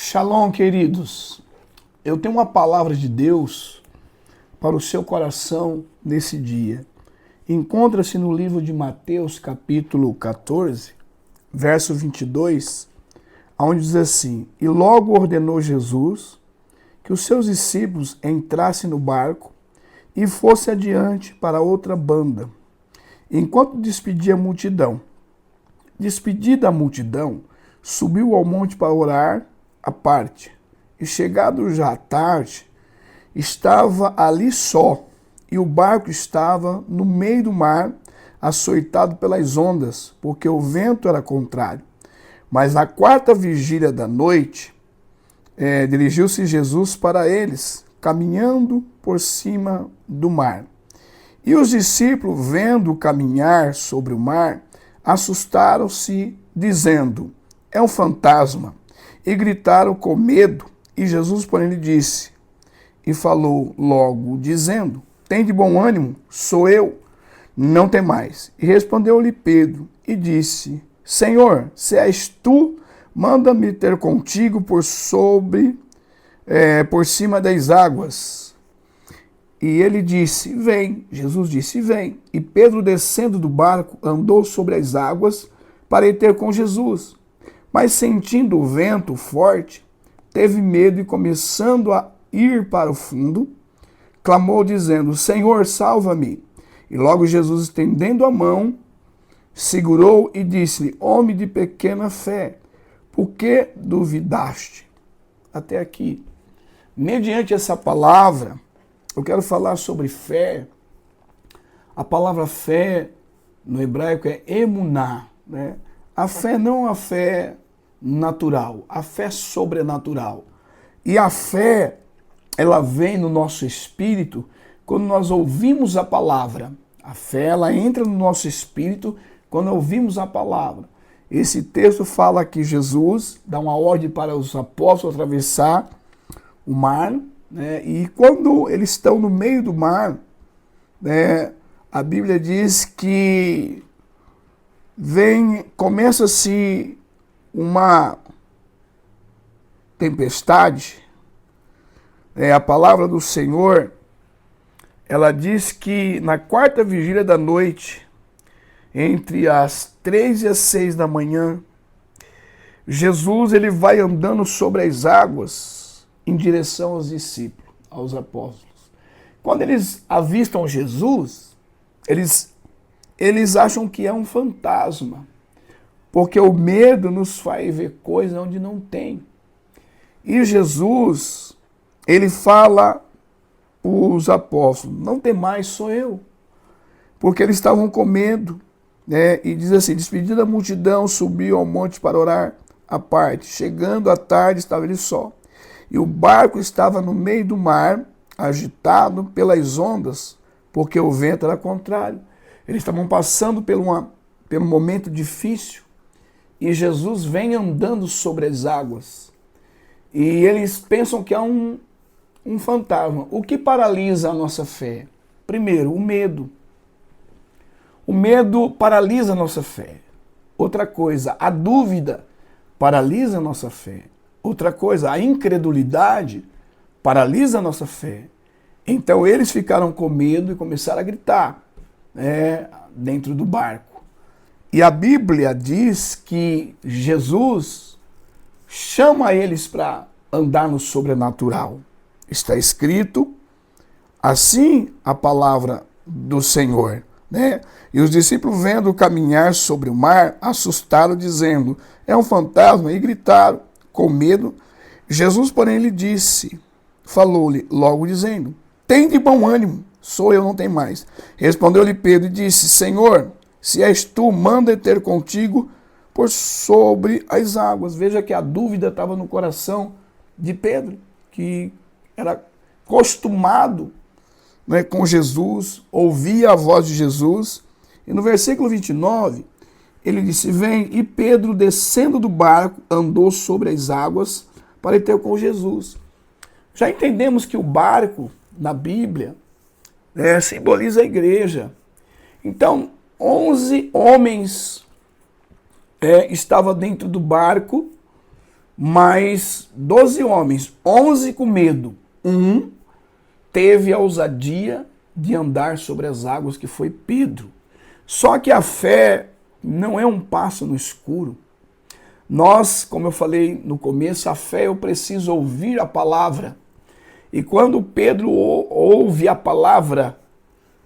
Shalom, queridos. Eu tenho uma palavra de Deus para o seu coração nesse dia. Encontra-se no livro de Mateus, capítulo 14, verso 22, onde diz assim: E logo ordenou Jesus que os seus discípulos entrassem no barco e fossem adiante para outra banda, enquanto despedia a multidão. Despedida a multidão, subiu ao monte para orar à parte. E chegado já à tarde, estava ali só, e o barco estava no meio do mar, açoitado pelas ondas, porque o vento era contrário. Mas na quarta vigília da noite, dirigiu-se Jesus para eles, caminhando por cima do mar. E os discípulos, vendo caminhar sobre o mar, assustaram-se, dizendo: É um fantasma. E gritaram com medo. E Jesus, porém, lhe disse, e falou logo, dizendo: Tende bom ânimo, sou eu, não temais. E respondeu-lhe Pedro, e disse: Senhor, se és tu, manda-me ter contigo por cima das águas. E ele disse: Vem. Jesus disse: Vem. E Pedro, descendo do barco, andou sobre as águas para ir ter com Jesus. Mas sentindo o vento forte, teve medo e, começando a ir para o fundo, clamou dizendo: Senhor, salva-me. E logo Jesus, estendendo a mão, segurou e disse-lhe: Homem de pequena fé, por que duvidaste? Até aqui. Mediante essa palavra, eu quero falar sobre fé. A palavra fé no hebraico é emuná, né? A fé não é a fé natural, a fé sobrenatural. E a fé, ela vem no nosso espírito quando nós ouvimos a palavra. A fé, ela entra no nosso espírito quando ouvimos a palavra. Esse texto fala que Jesus dá uma ordem para os apóstolos atravessar o mar, né? E quando eles estão no meio do mar, né, a Bíblia diz que começa-se uma tempestade. A palavra do Senhor, ela diz que na quarta vigília da noite, entre as 3 e as 6 da manhã, Jesus ele vai andando sobre as águas em direção aos discípulos, aos apóstolos. Quando eles avistam Jesus, eles acham que é um fantasma, porque o medo nos faz ver coisas onde não tem. E Jesus, ele fala os apóstolos: Não temais, sou eu. Porque eles estavam com medo, né? E diz assim: Despedida a multidão, subiu ao monte para orar à parte. Chegando à tarde, estava ele só. E o barco estava no meio do mar, agitado pelas ondas, porque o vento era contrário. Eles estavam passando por um momento difícil, e Jesus vem andando sobre as águas. E eles pensam que é um fantasma. O que paralisa a nossa fé? Primeiro, o medo. O medo paralisa a nossa fé. Outra coisa, a dúvida paralisa a nossa fé. Outra coisa, a incredulidade paralisa a nossa fé. Então eles ficaram com medo e começaram a gritar, dentro do barco. E a Bíblia diz que Jesus chama eles para andar no sobrenatural. Está escrito assim a palavra do Senhor, né? E os discípulos, vendo caminhar sobre o mar, assustaram, dizendo: É um fantasma, e gritaram com medo. Jesus, porém, lhe disse, falou-lhe logo dizendo: Tende bom ânimo, sou eu, não tem mais. Respondeu-lhe Pedro e disse: Senhor, se és tu, manda ter contigo por sobre as águas. Veja que a dúvida estava no coração de Pedro, que era acostumado, né, com Jesus, ouvia a voz de Jesus. E no versículo 29, ele disse: Vem. E Pedro, descendo do barco, andou sobre as águas para ir ter com Jesus. Já entendemos que o barco, na Bíblia, simboliza a igreja. Então, 11 homens estavam dentro do barco, Mas 12 homens, 11 com medo, um teve a ousadia de andar sobre as águas, que foi Pedro. Só que a fé não é um passo no escuro. Nós, como eu falei no começo, a fé eu preciso ouvir a palavra. E quando Pedro ouve a palavra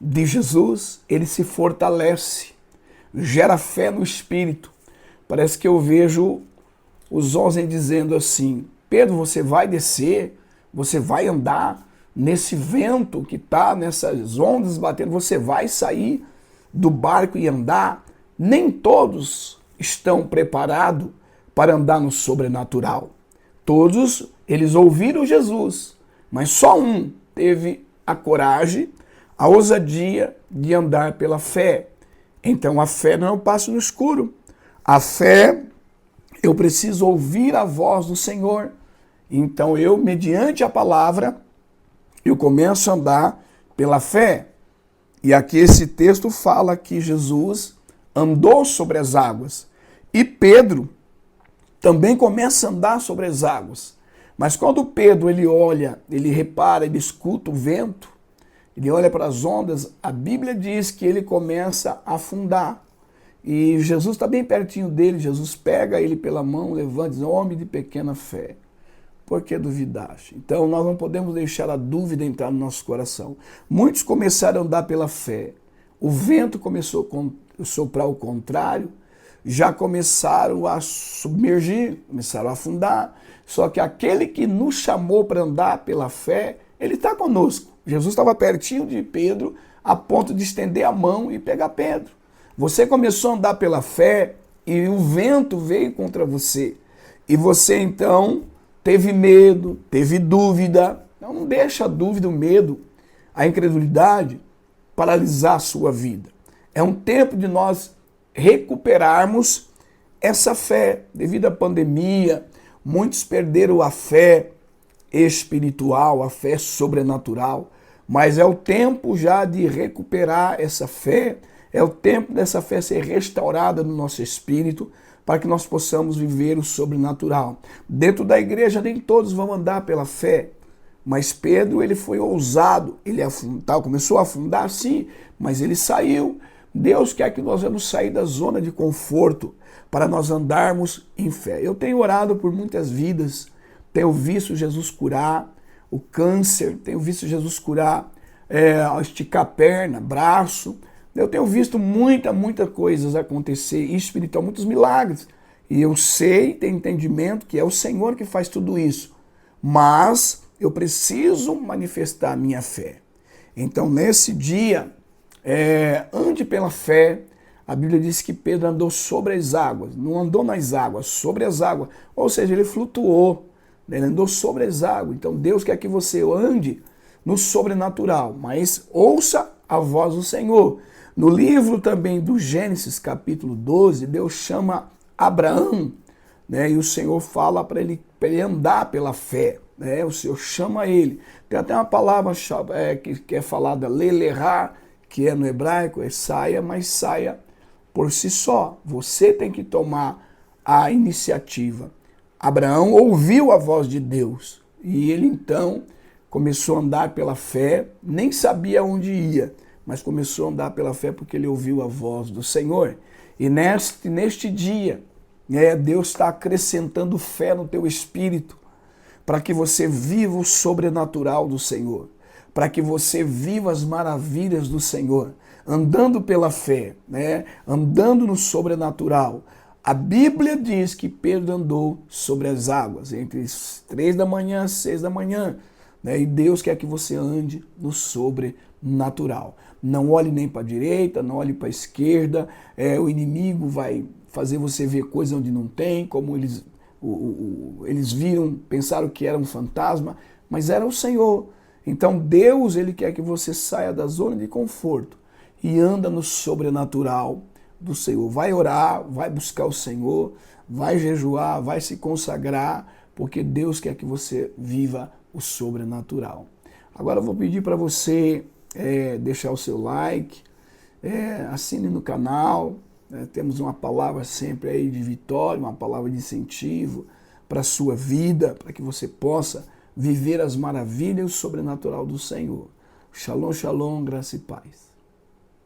de Jesus, ele se fortalece, gera fé no Espírito. Parece que eu vejo os 11 dizendo assim: Pedro, você vai descer, você vai andar nesse vento que está, nessas ondas batendo, você vai sair do barco e andar. Nem todos estão preparados para andar no sobrenatural. Todos, eles ouviram Jesus, mas só um teve a coragem, a ousadia de andar pela fé. Então a fé não é um passo no escuro. A fé, eu preciso ouvir a voz do Senhor. Então eu, mediante a palavra, eu começo a andar pela fé. E aqui esse texto fala que Jesus andou sobre as águas. E Pedro também começa a andar sobre as águas. Mas quando Pedro ele olha, ele repara, ele escuta o vento, ele olha para as ondas, a Bíblia diz que ele começa a afundar. E Jesus está bem pertinho dele, Jesus pega ele pela mão, levanta e diz: homem de pequena fé, por que duvidaste? Então nós não podemos deixar a dúvida entrar no nosso coração. Muitos começaram a andar pela fé, o vento começou a soprar ao contrário, já começaram a submergir, começaram a afundar. Só que aquele que nos chamou para andar pela fé, ele está conosco. Jesus estava pertinho de Pedro, a ponto de estender a mão e pegar Pedro. Você começou a andar pela fé e o vento veio contra você. E você então teve medo, teve dúvida. Não deixa a dúvida, o medo, a incredulidade paralisar a sua vida. É um tempo de nós recuperarmos essa fé. Devido à pandemia, muitos perderam a fé espiritual, a fé sobrenatural, mas é o tempo já de recuperar essa fé, é o tempo dessa fé ser restaurada no nosso espírito, para que nós possamos viver o sobrenatural. Dentro da igreja nem todos vão andar pela fé, mas Pedro ele foi ousado, ele começou a afundar sim, mas ele saiu. Deus quer que nós vamos sair da zona de conforto para nós andarmos em fé. Eu tenho orado por muitas vidas, tenho visto Jesus curar o câncer, tenho visto Jesus curar, esticar a perna, braço. Eu tenho visto muitas coisas acontecer espiritual, muitos milagres. E eu sei, tenho entendimento que é o Senhor que faz tudo isso. Mas eu preciso manifestar a minha fé. Então, nesse dia, ande pela fé. A Bíblia diz que Pedro andou sobre as águas, não andou nas águas, sobre as águas. Ou seja, ele flutuou, né? Ele andou sobre as águas. Então Deus quer que você ande no sobrenatural, mas ouça a voz do Senhor. No livro também do Gênesis, capítulo 12, Deus chama Abraão, né? E o Senhor fala para ele andar pela fé. Né? O Senhor chama ele. Tem até uma palavra que é falada, lelerá, que é no hebraico, saia, mas saia por si só. Você tem que tomar a iniciativa. Abraão ouviu a voz de Deus e ele então começou a andar pela fé, nem sabia onde ia, mas começou a andar pela fé porque ele ouviu a voz do Senhor. E neste dia, Deus está acrescentando fé no teu espírito para que você viva o sobrenatural do Senhor, para que você viva as maravilhas do Senhor, andando pela fé, né? Andando no sobrenatural. A Bíblia diz que Pedro andou sobre as águas, entre 3 da manhã e 6 da manhã. Né? E Deus quer que você ande no sobrenatural. Não olhe nem para a direita, não olhe para a esquerda. O inimigo vai fazer você ver coisas onde não tem, como eles viram, pensaram que era um fantasma, mas era o Senhor. Então Deus, ele quer que você saia da zona de conforto e anda no sobrenatural do Senhor. Vai orar, vai buscar o Senhor, vai jejuar, vai se consagrar, porque Deus quer que você viva o sobrenatural. Agora eu vou pedir para você deixar o seu like, assine no canal. Temos uma palavra sempre aí de vitória, uma palavra de incentivo, para a sua vida, para que você possa viver as maravilhas sobrenatural do Senhor. Shalom, shalom, graça e paz.